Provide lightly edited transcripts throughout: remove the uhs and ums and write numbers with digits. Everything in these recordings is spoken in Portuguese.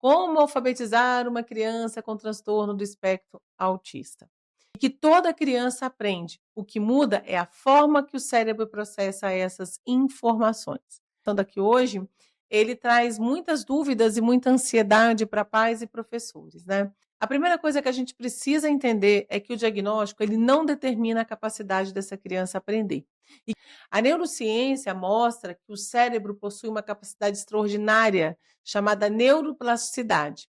Como alfabetizar uma criança com transtorno do espectro autista. E que toda criança aprende. O que muda é a forma que o cérebro processa essas informações. Então, daqui hoje, ele traz muitas dúvidas e muita ansiedade para pais e professores, né? A primeira coisa que a gente precisa entender é que o diagnóstico ele não determina a capacidade dessa criança aprender. E a neurociência mostra que o cérebro possui uma capacidade extraordinária chamada neuroplasticidade.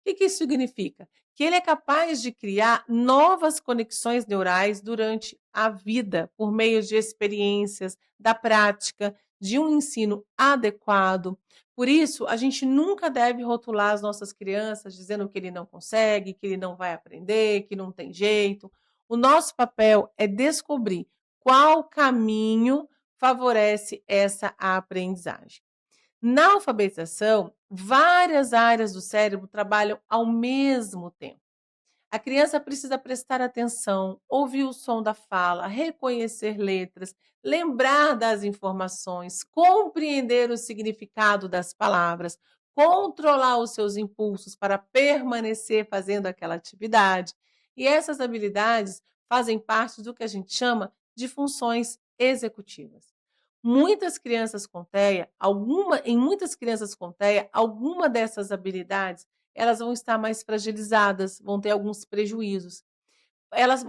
O que isso significa? Que ele é capaz de criar novas conexões neurais durante a vida, por meio de experiências, da prática, de um ensino adequado. Por isso, a gente nunca deve rotular as nossas crianças dizendo que ele não consegue, que ele não vai aprender, que não tem jeito. O nosso papel é descobrir qual caminho favorece essa aprendizagem. Na alfabetização, várias áreas do cérebro trabalham ao mesmo tempo. A criança precisa prestar atenção, ouvir o som da fala, reconhecer letras, lembrar das informações, compreender o significado das palavras, controlar os seus impulsos para permanecer fazendo aquela atividade. E essas habilidades fazem parte do que a gente chama de funções executivas. Muitas crianças com TEA, em muitas crianças com TEA, alguma dessas habilidades elas vão estar mais fragilizadas, vão ter alguns prejuízos. Elas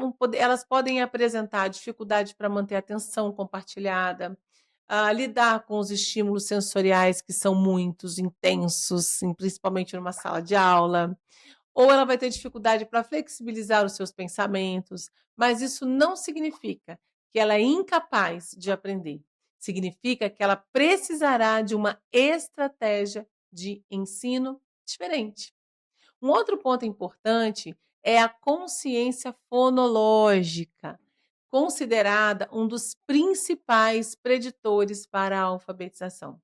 podem apresentar dificuldade para manter a atenção compartilhada, lidar com os estímulos sensoriais que são muitos, intensos, principalmente numa sala de aula, ou ela vai ter dificuldade para flexibilizar os seus pensamentos, mas isso não significa que ela é incapaz de aprender. Significa que ela precisará de uma estratégia de ensino diferente. Um outro ponto importante é a consciência fonológica, considerada um dos principais preditores para a alfabetização.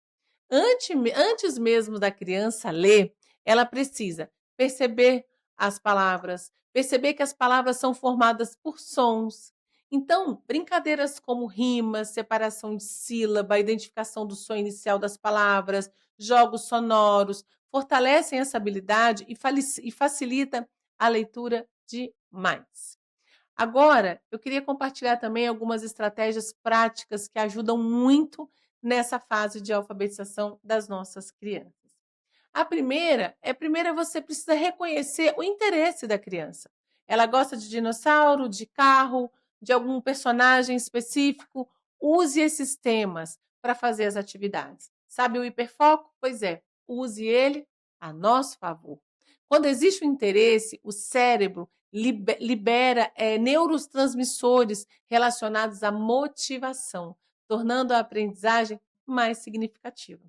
Antes mesmo da criança ler, ela precisa perceber as palavras, perceber que as palavras são formadas por sons. Então, brincadeiras como rimas, separação de sílaba, identificação do som inicial das palavras, jogos sonoros, fortalecem essa habilidade e facilita a leitura demais. Agora, eu queria compartilhar também algumas estratégias práticas que ajudam muito nessa fase de alfabetização das nossas crianças. A primeira você precisa reconhecer o interesse da criança. Ela gosta de dinossauro, de carro, de algum personagem específico. Use esses temas para fazer as atividades. Sabe o hiperfoco? Pois é, use ele a nosso favor. Quando existe o interesse, o cérebro libera neurotransmissores relacionados à motivação, tornando a aprendizagem mais significativa.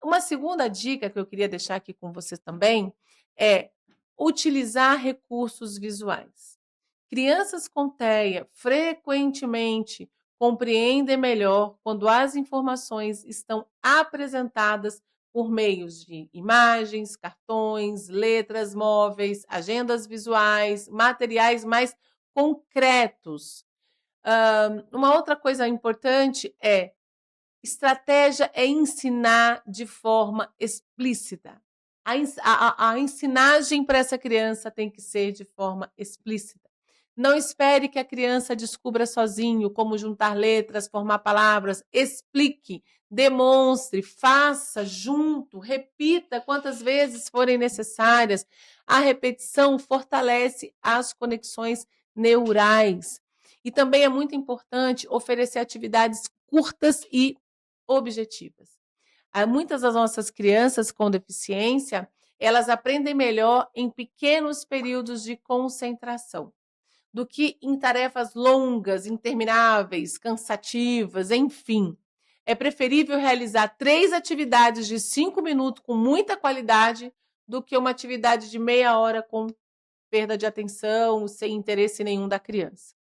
Uma segunda dica que eu queria deixar aqui com você também é utilizar recursos visuais. Crianças com TEA frequentemente compreendem melhor quando as informações estão apresentadas por meios de imagens, cartões, letras móveis, agendas visuais, materiais mais concretos. Uma outra coisa importante é estratégia é ensinar de forma explícita. A ensinagem para essa criança tem que ser de forma explícita. Não espere que a criança descubra sozinho como juntar letras, formar palavras. Explique, demonstre, faça junto, repita quantas vezes forem necessárias. A repetição fortalece as conexões neurais. E também é muito importante oferecer atividades curtas e objetivas. Muitas das nossas crianças com deficiência, elas aprendem melhor em pequenos períodos de concentração do que em tarefas longas, intermináveis, cansativas, enfim. É preferível realizar 3 atividades de 5 minutos com muita qualidade do que uma atividade de meia hora com perda de atenção, sem interesse nenhum da criança.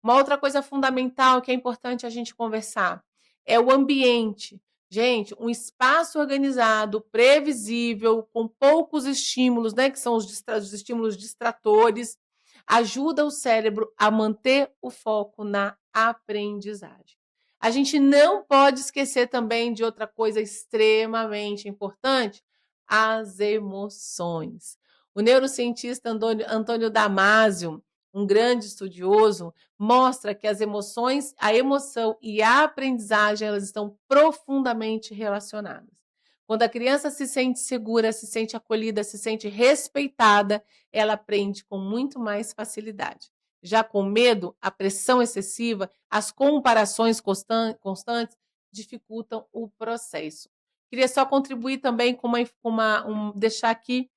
Uma outra coisa fundamental que é importante a gente conversar é o ambiente. Gente, um espaço organizado, previsível, com poucos estímulos, né, que são os estímulos distratores, ajuda o cérebro a manter o foco na aprendizagem. A gente não pode esquecer também de outra coisa extremamente importante, as emoções. O neurocientista Antônio Damasio, um grande estudioso, mostra que as emoções, a emoção e a aprendizagem, elas estão profundamente relacionadas. Quando a criança se sente segura, se sente acolhida, se sente respeitada, ela aprende com muito mais facilidade. Já com medo, a pressão excessiva, as comparações constantes dificultam o processo. Queria só contribuir também com deixar aqui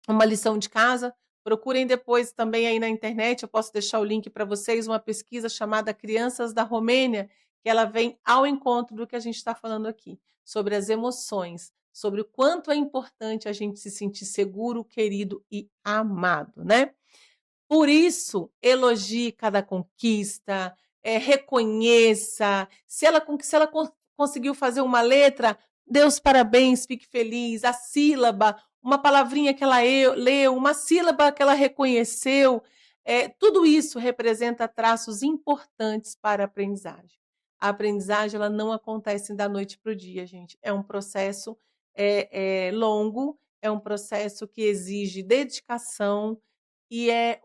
uma lição de casa. Procurem depois também aí na internet, eu posso deixar o link para vocês, uma pesquisa chamada Crianças da Romênia, que ela vem ao encontro do que a gente está falando aqui, sobre as emoções, sobre o quanto é importante a gente se sentir seguro, querido e amado, né? Por isso, elogie cada conquista, reconheça. Se ela conseguiu fazer uma letra, dê os parabéns, fique feliz. A sílaba, uma palavrinha que ela leu, uma sílaba que ela reconheceu. Tudo isso representa traços importantes para a aprendizagem. A aprendizagem ela não acontece da noite para o dia, gente. É um processo longo, é um processo que exige dedicação, e é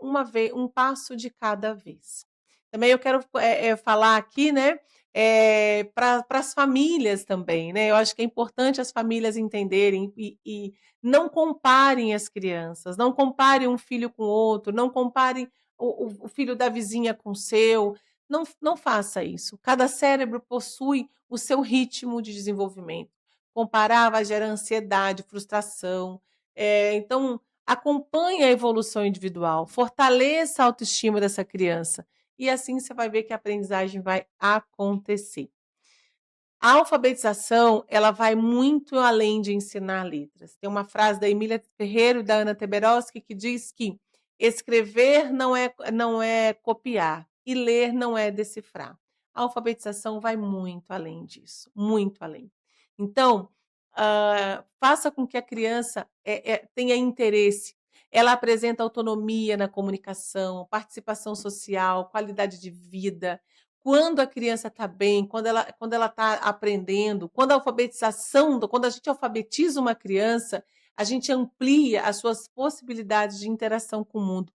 um passo de cada vez. Também eu quero falar aqui, né, para as famílias também, né? Eu acho que é importante as famílias entenderem e não comparem as crianças, não comparem um filho com outro, não comparem o filho da vizinha com o seu. Não faça isso. Cada cérebro possui o seu ritmo de desenvolvimento. Comparar vai gerar ansiedade, frustração. Então, acompanhe a evolução individual, fortaleça a autoestima dessa criança e assim você vai ver que a aprendizagem vai acontecer. A alfabetização, ela vai muito além de ensinar letras. Tem uma frase da Emília Ferreira e da Ana Teberoski que diz que escrever não é copiar e ler não é decifrar. A alfabetização vai muito além disso, muito além. Então, faça com que a criança tenha interesse. Ela apresenta autonomia na comunicação, participação social, qualidade de vida. Quando a criança está bem, quando ela está aprendendo, quando a gente alfabetiza uma criança, a gente amplia as suas possibilidades de interação com o mundo.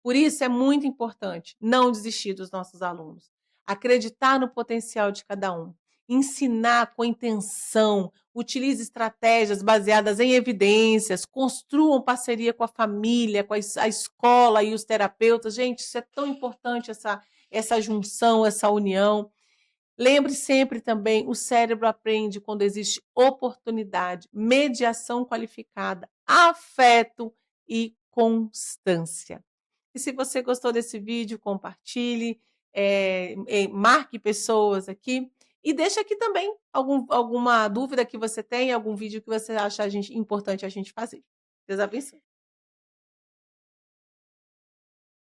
Por isso é muito importante não desistir dos nossos alunos, acreditar no potencial de cada um, ensinar com intenção, utilize estratégias baseadas em evidências, construam parceria com a família, com a escola e os terapeutas. Gente, isso é tão importante, essa junção, essa união. Lembre sempre também, o cérebro aprende quando existe oportunidade, mediação qualificada, afeto e constância. E se você gostou desse vídeo, compartilhe, marque pessoas aqui e deixa aqui também alguma dúvida que você tem, algum vídeo que você acha importante a gente fazer. Deus abençoe.